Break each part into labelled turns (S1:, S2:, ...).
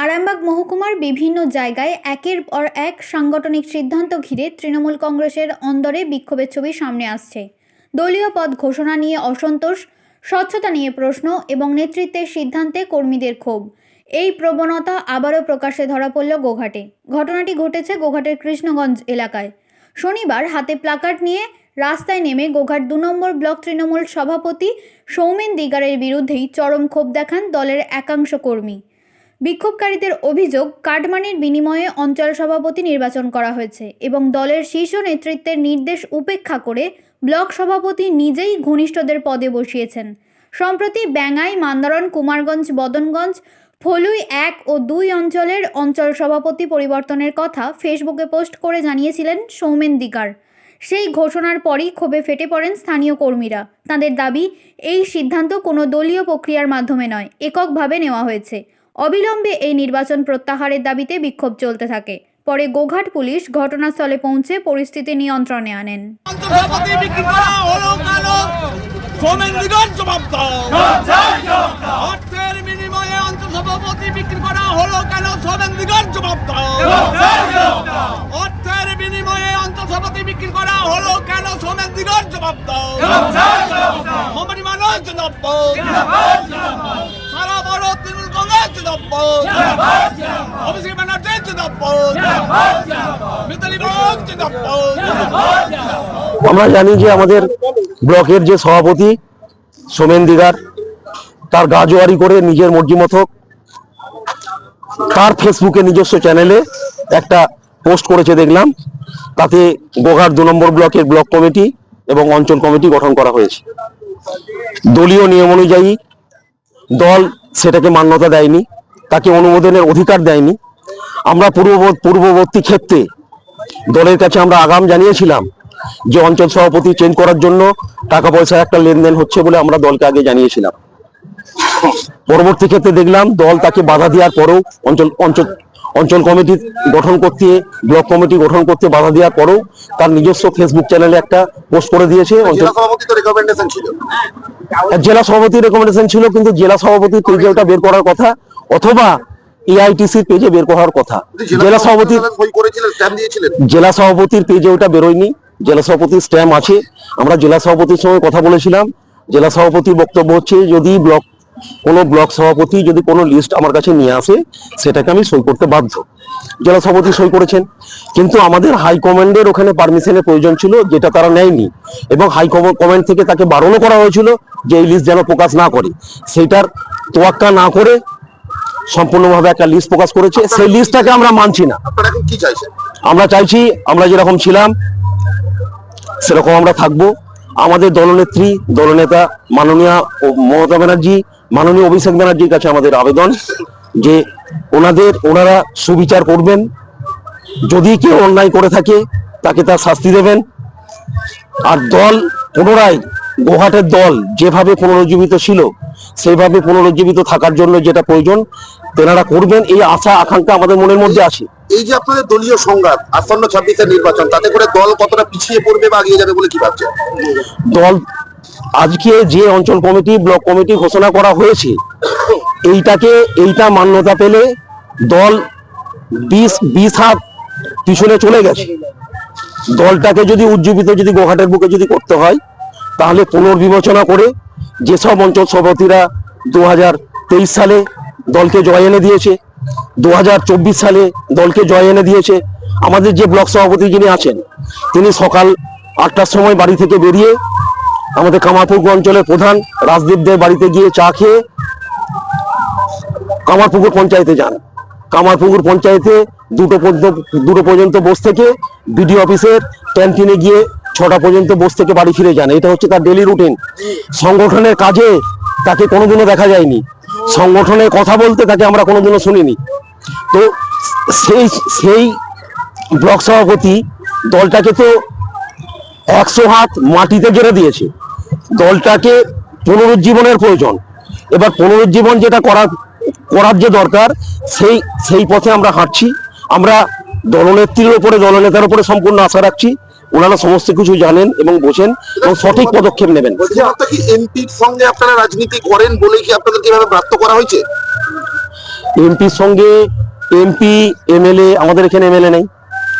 S1: আরামবাগ মহকুমার বিভিন্ন জায়গায় একের পর এক সাংগঠনিক সিদ্ধান্ত ঘিরে তৃণমূল কংগ্রেসের অন্দরে বিক্ষোভের ছবি সামনে আসছে। দলীয় পদ ঘোষণা নিয়ে অসন্তোষ, স্বচ্ছতা নিয়ে প্রশ্ন এবং নেতৃত্বের সিদ্ধান্তে কর্মীদের ক্ষোভ। এই প্রবণতা আবারও প্রকাশ্যে ধরা পড়ল গোঘাটে। ঘটনাটি ঘটেছে গোঘাটের কৃষ্ণগঞ্জ এলাকায়। শনিবার হাতে প্লাকার্ড নিয়ে রাস্তায় নেমে গোঘাট ২ নম্বর ব্লক তৃণমূল সভাপতি সৌমেন দিগারের বিরুদ্ধেই চরম ক্ষোভ দেখান দলের একাংশ কর্মী। বিক্ষোভকারীদের অভিযোগ, কাটমানির বিনিময়ে অঞ্চল সভাপতি নির্বাচন করা হয়েছে এবং দলের শীর্ষ নেতৃত্বের নির্দেশ উপেক্ষা করে ব্লক সভাপতি নিজেই ঘনিষ্ঠদের পদে বসিয়েছেন। সম্প্রতি ব্যাঙ্গাই, মান্দারণ, কুমারগঞ্জ, বদনগঞ্জ, ফলুই ১ ও ২ অঞ্চলের অঞ্চল সভাপতি পরিবর্তনের কথা ফেসবুকে পোস্ট করে জানিয়েছিলেন সৌমেন দিগার। সেই ঘোষণার পরই ক্ষোভে ফেটে পড়েন স্থানীয় কর্মীরা। তাদের দাবি, এই সিদ্ধান্ত কোনো দলীয় প্রক্রিয়ার মাধ্যমে নয়, এককভাবে নেওয়া হয়েছে। অবিলম্বে এই নির্বাচন প্রত্যাহারের দাবিতে বিক্ষোভ চলতে থাকে। পরে গোঘাট পুলিশ ঘটনাস্থলে পৌঁছে পরিস্থিতি নিয়ন্ত্রণে আনেন।
S2: অর্থের বিনিময়ে অঞ্চল সভাপতি বিক্রি করা হলো কেন? সৌমেন দিগার জবাব দাও। অর্থের বিনিময়ে অঞ্চল সভাপতি বিক্রি করা হলো কেন? সৌমেন দিগার জবাব দাও। মমতা মানুষ জবাব দাও। সারা বড় তৃণমূল কংগ্রেস জবাব দাও। অভিষেক ব্যানার্জি জবাব দাও। মিতালি ব্লক জবাব দাও।
S3: আমরা জানি যে আমাদের ব্লকের যে সভাপতি সৌমেন দিগার তার গা জোয়ারি করে নিজের মর্জি মতো তার ফেসবুকে নিজস্ব চ্যানেলে একটা পোস্ট করেছে দেখলাম। তাতে গোঘাট ২ নম্বর ব্লকের ব্লক কমিটি এবং অঞ্চল কমিটি গঠন করা হয়েছে। দলীয় নিয়ম অনুযায়ী দল সেটাকে মান্যতা দেয়নি, তাকে অনুমোদনের অধিকার দেয়নি। আমরা পূর্ববর্তী ক্ষেত্রে দলের কাছে আমরা আগাম জানিয়েছিলাম যে অঞ্চল সভাপতি চেঞ্জ করার জন্য টাকা পয়সার একটা লেনদেন হচ্ছে বলে আমরা দলকে আগে জানিয়েছিলাম। পরবর্তী ক্ষেত্রে দেখলাম দল তাকে বাধা দেওয়ার পরেও অঞ্চল কমিটি গঠন করতে, ব্লক কমিটি গঠন করতে বাধা দেওয়ার পরেও তার নিজস্ব ফেসবুক চ্যানেলে একটা পোস্ট করে দিয়েছে। জেলা সভাপতির রেকমেন্ডেশন ছিল, কিন্তু জেলা সভাপতির পেজে ওটা বের করার কথা, অথবা এআইটিসির পেজে বের করার কথা। জেলা সভাপতির পেজে ওটা বেরোয়নি। জেলা সভাপতির স্ট্যাম্প আছে। আমরা জেলা সভাপতির সঙ্গে কথা বলেছিলাম। জেলা সভাপতির বক্তব্য হচ্ছে, যদি কোনো ব্লক সভাপতি যদি কোনো লিস্ট আমার কাছে নিয়ে আসে সেটাকে আমি সই করতে বাধ্য। জেলা সভাপতি সই করেছেন, কিন্তু আমাদের হাইকমান্ডের ওখানে পারমিশনের প্রয়োজন ছিল, যেটা তারা নেয়নি। এবং হাইকমান্ড থেকে তাকে বারণও করা হয়েছিল যে এই লিস্ট যেন প্রকাশ না করে। সেইটার তোয়াক্কা না করে সম্পূর্ণভাবে একটা লিস্ট প্রকাশ করেছে। সেই লিস্টটাকে আমরা মানছি না। আমরা চাইছি আমরা যেরকম ছিলাম সেরকম আমরা থাকবো। আমাদের দলনেত্রী, দলনেতা মাননীয় মমতা ব্যানার্জি, মাননীয় অভিষেক ব্যানার্জির কাছে আমাদের আবেদন যে ওনারা সুবিচার করবেন। যদি কেউ অন্যায় করে থাকে তাকে তার শাস্তি দেবেন। আর দল পুনরায়, গোঘাটের দল যেভাবে পুনরুজ্জীবিত ছিল সেইভাবে পুনরুজ্জীবিত থাকার জন্য যেটা প্রয়োজন তেনারা করবেন, এই আশা আকাঙ্ক্ষা আমাদের মনের মধ্যে আছে।
S4: এই যে আপনাদের দলীয় সংঘাত, আসন্ন ২৬-এর নির্বাচন, তাতে করে দল কতটা পিছিয়ে পড়বে বা এগিয়ে যাবে বলে কি ভাবছেন?
S3: দল আজকে যে অঞ্চল কমিটি, ব্লক কমিটি ঘোষণা করা হয়েছে, এইটা মান্যতা পেলে দল ২০ হাত পিছনে চলে গেছে। দলটাকে যদি উজ্জীবিত যদি গোঘাটের বুকে যদি করতে হয়, তাহলে পুনর্বিবেচনা করে যেসব অঞ্চল সভাপতিরা ২০২৩ সালে দলকে জয় এনে দিয়েছে, ২০২৪ সালে দলকে জয় এনে দিয়েছে, আমাদের যে ব্লক সভাপতি যিনি আছেন তিনি সকাল ৮টার সময় বাড়ি থেকে বেরিয়ে আমাদের কামারপুকুর অঞ্চলের প্রধান রাজদীপদের বাড়িতে গিয়ে চা খেয়ে কামারপুকুর পঞ্চায়েতে যান। কামারপুকুর পঞ্চায়েতে দুটো পর্যন্ত বস থেকে বিডিও অফিসের ক্যান্টিনে গিয়ে ৬টা পর্যন্ত বস থেকে বাড়ি ফিরে যান। এটা হচ্ছে তার ডেলি রুটিন। সংগঠনের কাজে তাকে কোনোদিনও দেখা যায়নি। সংগঠনের কথা বলতে তাকে আমরা কোনোদিনও শুনিনি। তো সেই ব্লক সভাপতি দলটাকে তো ১০০ হাত মাটিতে গেড়ে দিয়েছে। দলটাকে পুনরুজ্জীবনের প্রয়োজন। এবার পুনরুজ্জীবন যেটা করার যে দরকার, সেই পথে আমরা হাঁটছি। আমরা দলনেত্রীর উপরে, দলনেতার উপরে সম্পূর্ণ আশা রাখছি। ওনারা সমস্ত কিছু জানেন এবং বোঝেন এবং সঠিক পদক্ষেপ নেবেন।
S4: এমপির সঙ্গে আপনারা রাজনীতি করেন বলে কি আপনাদেরকে এভাবে ব্রাত্য করা হয়েছে?
S3: এমপির সঙ্গে এমপি এমএলএ, আমাদের এখানে এমএলএ নেই,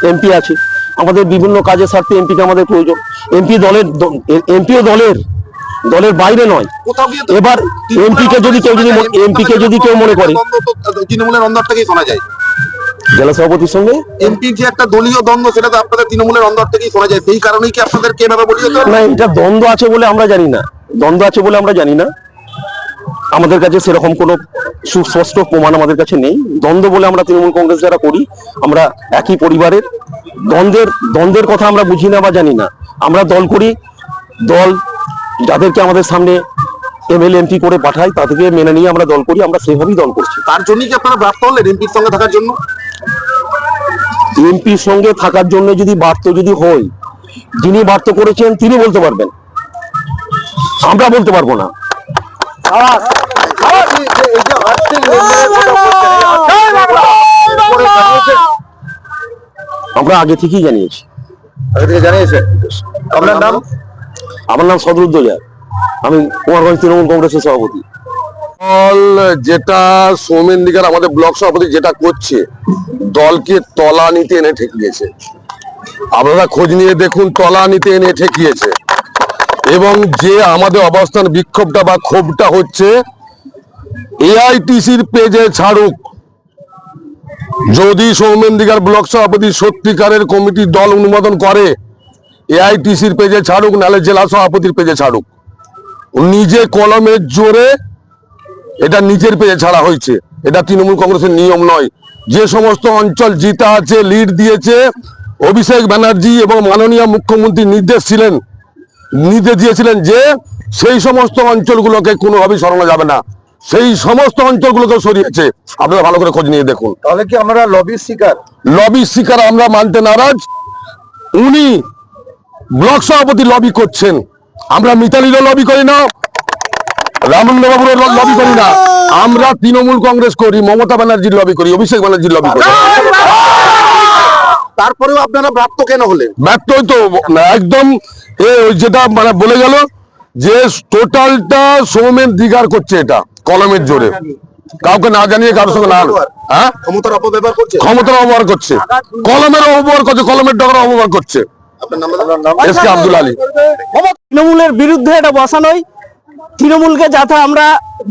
S3: এমপি আছে। আমাদের বিভিন্ন কাজের স্বার্থে এমপিকে আমাদের প্রয়োজন। এমপিও দলের বাইরে নয়।
S4: কোথাও গিয়ে তো
S3: এবার এমপিকে যদি কেউ মনে করে,
S4: তৃণমূলের অন্দর থেকেই শোনা যায়।
S3: জেলা সভাপতির সঙ্গে
S4: এমপির যে একটা দলীয় দ্বন্দ্ব, সেটা তো আপনাদের তৃণমূলের অন্দর থেকেই শোনা যায়। সেই কারণেই কি আপনাদেরকে এভাবে বলি যেতে হবে?
S3: না, এটা দ্বন্দ্ব আছে বলে আমরা জানি না। আমাদের কাছে সেরকম কোনো সুস্পষ্ট প্রমাণ আমাদের কাছে নেই। দ্বন্দ্ব বলে আমরা তৃণমূল কংগ্রেস যারা করি, আমরা একই পরিবারের। দ্বন্দ্বের কথা আমরা বুঝি না বা জানি না। আমরা দল করি, দল যাদেরকে আমাদের সামনে এমএলএ এমপি করে পাঠায় তাদেরকে মেনে নিয়ে আমরা দল করি, আমরা সেভাবেই দল করছি।
S4: তার জন্যই কি আপনারা ব্যর্থ হলেন এমপির সঙ্গে থাকার জন্য?
S3: এমপির সঙ্গে থাকার জন্য যদি বার্তা হয়, যিনি বার্তা করেছেন তিনি বলতে পারবেন, আমরা বলতে পারবো না। আমরা আগে থেকেই জানিয়েছি।
S4: আপনার নাম?
S3: আমার নাম সদরুদ্দোজা, আমি কুমারগঞ্জ তৃণমূল কংগ্রেসের সভাপতি।
S5: যেটা সৌমেন দিগার আমাদের ব্লক সভাপতি যেটা করছে, দলকে তলানিতে এনে ঠেকিয়েছে। আপনারা খোঁজ নিয়ে দেখুন, তলানিতে এনে ঠেকিয়েছে। এবং যে আমাদের অবস্থান বিক্ষোভটা বা ক্ষোভটা হচ্ছে, এআইটিসির পেজে ছাড়ুক। যদি সৌমেন দিগার ব্লক সভাপতি সত্যিকারের কমিটির দল অনুমোদন করে, এআইটিসির পেজে ছাড়ুক, নাহলে জেলা সভাপতির পেজে ছাড়ুক। নিজে কলমের জোরে এটা নিজের পেজে ছাড়া হয়েছে। এটা তৃণমূল কংগ্রেসের নিয়ম নয়। যে সমস্ত অঞ্চল জিতা আছে, লিড দিয়েছে, অভিষেক ব্যানার্জি এবং মাননীয় মুখ্যমন্ত্রী নির্দেশ দিয়েছিলেন যে সেই সমস্ত অঞ্চলগুলোকে কোনোভাবেই সরানো যাবে না, সেই সমস্ত অঞ্চলগুলোকে সরিয়েছে। আপনারা ভালো করে খোঁজ নিয়ে দেখুন।
S4: তাহলে কি আমরা লবির
S5: শিকার আমরা মানতে নারাজ। উনি ব্লক সভাপতি লবি করছেন, আমরা মিতালিরও লবি করি না, রামনগরের লবি করি না। আমরা তৃণমূল কংগ্রেস করি, মমতা ব্যানার্জির লবি করি, অভিষেক ব্যানার্জির লবি করি।
S4: তারপরেও আপনারা ব্যর্থ কেন হলেন?
S5: ব্যর্থ তো একদম যেটা মানে বলে গেল যে টোটালটা সৌমেন দিগার করছে, এটা কলমের জোরে, কাউকে না জানিয়ে, কারোর সঙ্গে না। হ্যাঁ,
S4: ক্ষমতার অপব্যবহার করছে,
S5: কলমের অপব্যবহার করছে, কলমের টাকার অপব্যবহার করছে।
S4: আপনার নাম?
S5: এসকে আব্দুল আলী।
S6: তৃণমূলের বিরুদ্ধে এটা বসানোই। তৃণমূলকে যাতে আমরা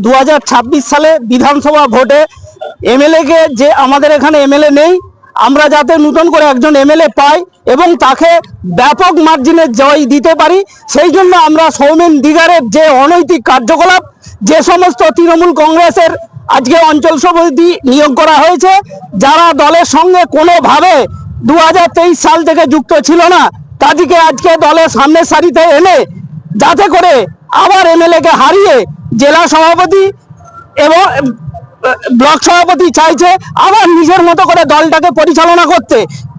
S6: 2026 সালে বিধানসভা ভোটে এমএলএ কে, যে আমাদের এখানে এমএলএ নেই, আমরা যাতে নতুন করে একজন এমএলএ পাই এবং তাকে ব্যাপক মার্জিনে জয় দিতে পারি, সেই জন্য আমরা সৌমেন দিগারের যে অনৈতিক কার্যকলাপ, যে সমস্ত তৃণমূল কংগ্রেসের আজকে অঞ্চল সভাপতি নিয়োগ করা হয়েছে, যারা দলের সঙ্গে কোনোভাবে 2023 সাল থেকে যুক্ত ছিল না, তাদেরকে আজকে দলের সামনের সারিতে এনে যাতে করে আবার এমএলএ কে হারিয়ে জেলা সভাপতি এবং ব্লক সভাপতি চাইছে আবার নিজের মতো করে দলটাকে পরিচালনা করতে।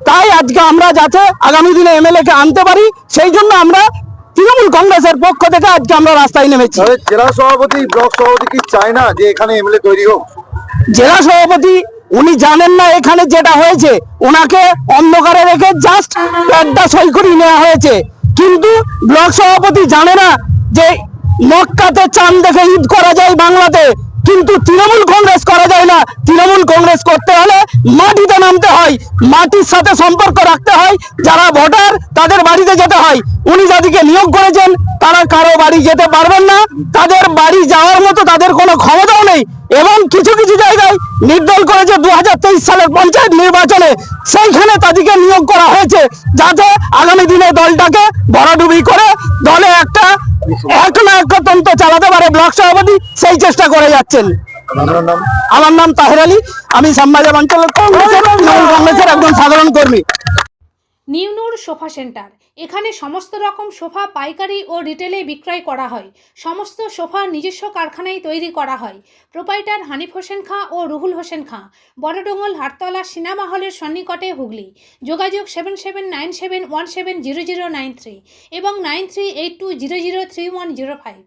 S6: তাই আজকে আমরা যাতে আগামী দিনে এমএলএ কে আনতে পারি, সেই জন্য আমরা তৃণমূল কংগ্রেসের পক্ষ থেকে আজকে আমরা রাস্তায় নেমেছি।
S4: জেলা সভাপতি, ব্লক সভাপতি কি চায় না যে এখানে এমএলএ তৈরি হোক?
S6: জেলা সভাপতি উনি জানেন না এখানে যেটা হয়েছে, ওনাকে অন্ধকারে রেখে জাস্ট প্যাডটা সই করিয়ে নেওয়া হয়েছে। কিন্তু ব্লক সভাপতি জানে না যে মক্কাতে চাঁদ দেখে ঈদ করা যায় বাংলাতে, কিন্তু তৃণমূল কংগ্রেস করা যায় না। তৃণমূল কংগ্রেস করতে হলে মাটিতে নামতে হয়, মাটির সাথে সম্পর্ক রাখতে হয়, যারা ভোটার তাদের বাড়িতে যেতে হয়। উনি যাদেরকে নিয়োগ করেছেন তারা কারো বাড়ি যেতে পারবেন না, তাদের বাড়ি যাওয়ার মতো তাদের কোনো ক্ষমতাও নেই। এবং কিছু কিছু জায়গায় নির্দল করেছে 2023 সালের পঞ্চায়েত নির্বাচনে, সেইখানে তাদেরকে নিয়োগ করা হয়েছে যাতে আগামী দিনে দলটাকে ভরাডুবি করে দলে একটা এক না একতন্ত্র চালাতে পারে ব্লক সভাপতি, সেই চেষ্টা করে যাচ্ছেন। আমার নাম তাহের আলী, আমি শ্যামবাজার অঞ্চলের কংগ্রেসের একজন সাধারণ কর্মী।
S7: নিউনুর সোফা সেন্টার, এখানে সমস্ত রকম সোফা পাইকারি ও রিটেলে বিক্রয় করা হয়। সমস্ত সোফা নিজস্ব কারখানায় তৈরি করা হয়। প্রোপাইটার হানিফ হোসেন খাঁ ও রুহুল হোসেন খাঁ, বড়ডোঙ্গল হাটতলা সিনেমা হলের সন্নিকটে, হুগলি। যোগাযোগ 7797170093 এবং 9382003105।